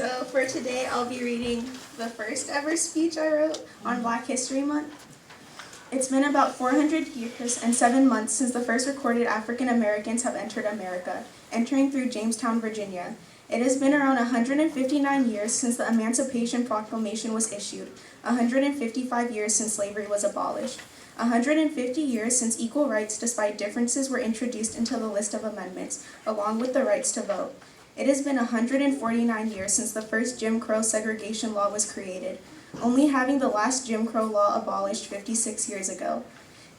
So for today, I'll be reading the first ever speech I wrote on Black History Month. It's been about 400 years and 7 months since the first recorded African Americans have entered America, entering through Jamestown, Virginia. It has been around 159 years since the Emancipation Proclamation was issued, 155 years since slavery was abolished, 150 years since equal rights despite differences were introduced into the list of amendments, along with the rights to vote. It has been 149 years since the first Jim Crow segregation law was created, only having the last Jim Crow law abolished 56 years ago.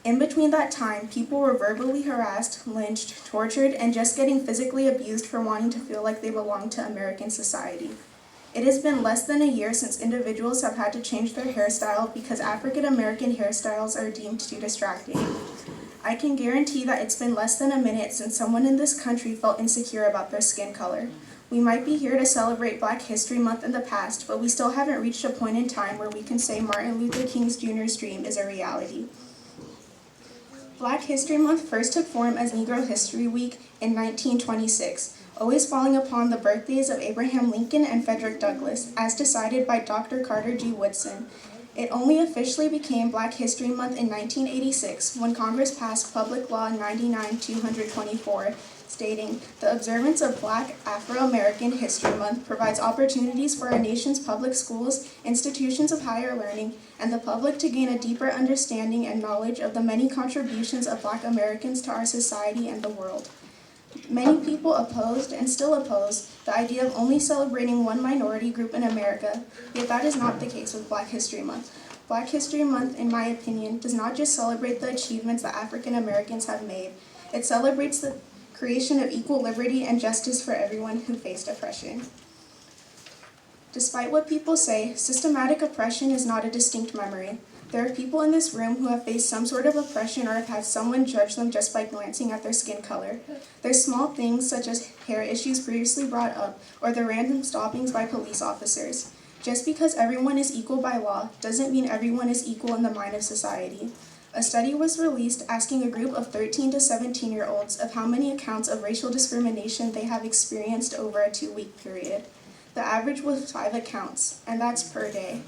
In between that time, people were verbally harassed, lynched, tortured, and just getting physically abused for wanting to feel like they belonged to American society. It has been less than a year since individuals have had to change their hairstyle because African American hairstyles are deemed too distracting. I can guarantee that it's been less than a minute since someone in this country felt insecure about their skin color. We might be here to celebrate Black History Month in the past, but we still haven't reached a point in time where we can say Martin Luther King Jr.'s dream is a reality. Black History Month first took form as Negro History Week in 1926, always falling upon the birthdays of Abraham Lincoln and Frederick Douglass, as decided by Dr. Carter G. Woodson. It only officially became Black History Month in 1986 when Congress passed Public Law 99-224, stating, "The observance of Black Afro-American History Month provides opportunities for our nation's public schools, institutions of higher learning, and the public to gain a deeper understanding and knowledge of the many contributions of Black Americans to our society and the world." Many people opposed, and still oppose, the idea of only celebrating one minority group in America, yet that is not the case with Black History Month. Black History Month, in my opinion, does not just celebrate the achievements that African Americans have made, it celebrates the creation of equal liberty and justice for everyone who faced oppression. Despite what people say, systematic oppression is not a distinct memory. There are people in this room who have faced some sort of oppression or have had someone judge them just by glancing at their skin color. There's small things such as hair issues previously brought up or the random stoppings by police officers. Just because everyone is equal by law doesn't mean everyone is equal in the mind of society. A study was released asking a group of 13 to 17-year-olds of how many accounts of racial discrimination they have experienced over a 2-week period. The average was 5 accounts, and that's per day.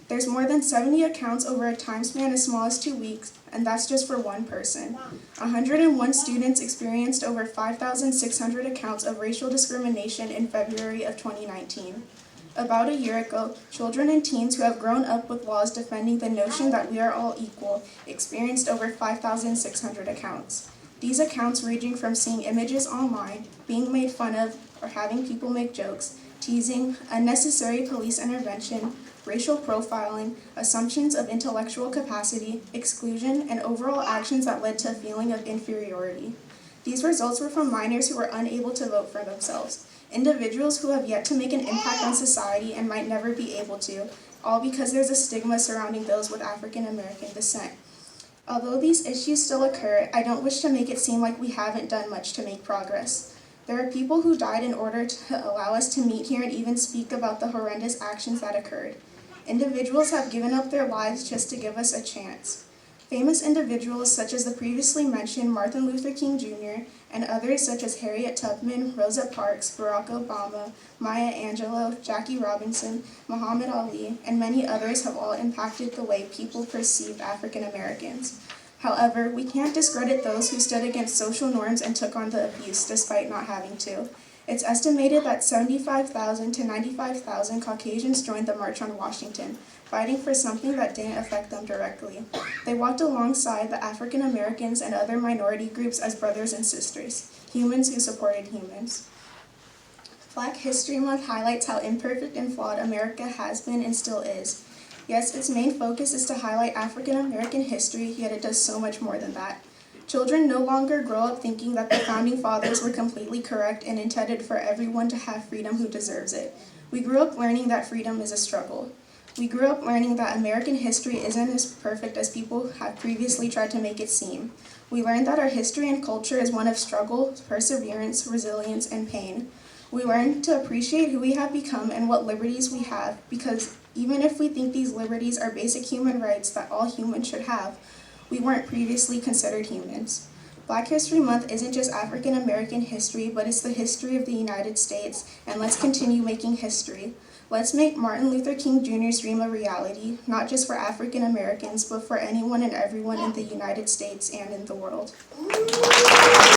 There's more than 70 accounts over a time span as small as 2 weeks, and that's just for one person. 101 students experienced over 5,600 accounts of racial discrimination in February of 2019. About a year ago, children and teens who have grown up with laws defending the notion that we are all equal experienced over 5,600 accounts. These accounts ranging from seeing images online, being made fun of, or having people make jokes, teasing, unnecessary police intervention, racial profiling, assumptions of intellectual capacity, exclusion, and overall actions that led to a feeling of inferiority. These results were from minors who were unable to vote for themselves, individuals who have yet to make an impact on society and might never be able to, all because there's a stigma surrounding those with African American descent. Although these issues still occur, I don't wish to make it seem like we haven't done much to make progress. There are people who died in order to allow us to meet here and even speak about the horrendous actions that occurred. Individuals have given up their lives just to give us a chance. Famous individuals such as the previously mentioned Martin Luther King Jr. and others such as Harriet Tubman, Rosa Parks, Barack Obama, Maya Angelou, Jackie Robinson, Muhammad Ali, and many others have all impacted the way people perceive African Americans. However, we can't discredit those who stood against social norms and took on the abuse despite not having to. It's estimated that 75,000 to 95,000 Caucasians joined the March on Washington, fighting for something that didn't affect them directly. They walked alongside the African Americans and other minority groups as brothers and sisters, humans who supported humans. Black History Month highlights how imperfect and flawed America has been and still is. Yes, its main focus is to highlight African American history, yet it does so much more than that. Children no longer grow up thinking that the Founding Fathers were completely correct and intended for everyone to have freedom who deserves it. We grew up learning that freedom is a struggle. We grew up learning that American history isn't as perfect as people have previously tried to make it seem. We learned that our history and culture is one of struggle, perseverance, resilience, and pain. We learned to appreciate who we have become and what liberties we have, because even if we think these liberties are basic human rights that all humans should have, we weren't previously considered humans. Black History Month isn't just African American history, but it's the history of the United States, and let's continue making history. Let's make Martin Luther King Jr.'s dream a reality, not just for African Americans, but for anyone and everyone in the United States and in the world.